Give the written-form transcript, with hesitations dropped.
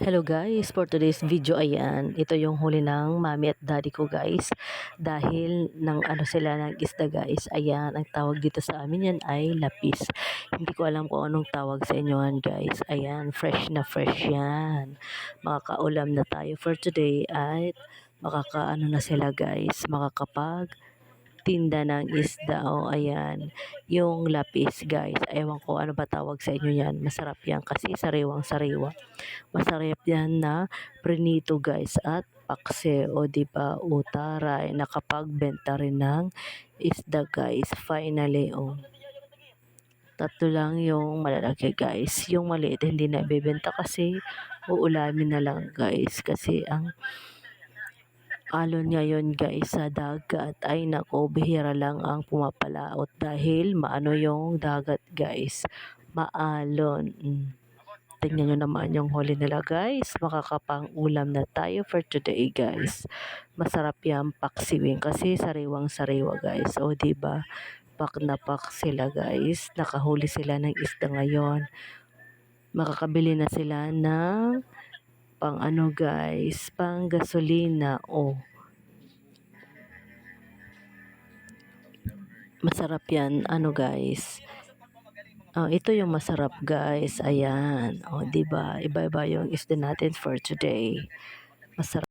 Hello guys, for today's video ayan, ito yung huli ng mami at daddy ko guys. Dahil ng ano sila ng isda guys, ayan, ang tawag dito sa amin yan ay lapis. Hindi ko alam kung anong tawag sa inyo yan guys. Ayan, fresh na fresh yan. Makakaulam na tayo for today at makakaano na sila guys, makakapag tinda ng isda o ayan yung lapis guys, ewan ko ano ba tawag sa inyo yan, masarap yan kasi sariwang sariwa. Masarap yan na prinito guys at pakse o di ba utaray nakapagbenta rin ng isda guys. Finally tatlo lang yung malalaki guys. Yung maliit hindi na ibebenta kasi uulamin na lang guys kasi ang alon ngayon guys sa dagat ay nako bihira lang ang pumapalaot dahil maano yung dagat guys, maalon. Tingnan nyo naman yung huli nila guys. Makakapang ulam na tayo for today guys. Masarap yan paksiwing kasi sariwang sariwa guys. O diba? Pak na pak sila guys. Nakahuli sila ng isda ngayon. Makakabili na sila ng pang ano guys, pang gasolina. Masarap yan ano guys. Ito yung masarap guys. Ayan. 'Di ba? Iba-iba yung isda natin for today. Masarap.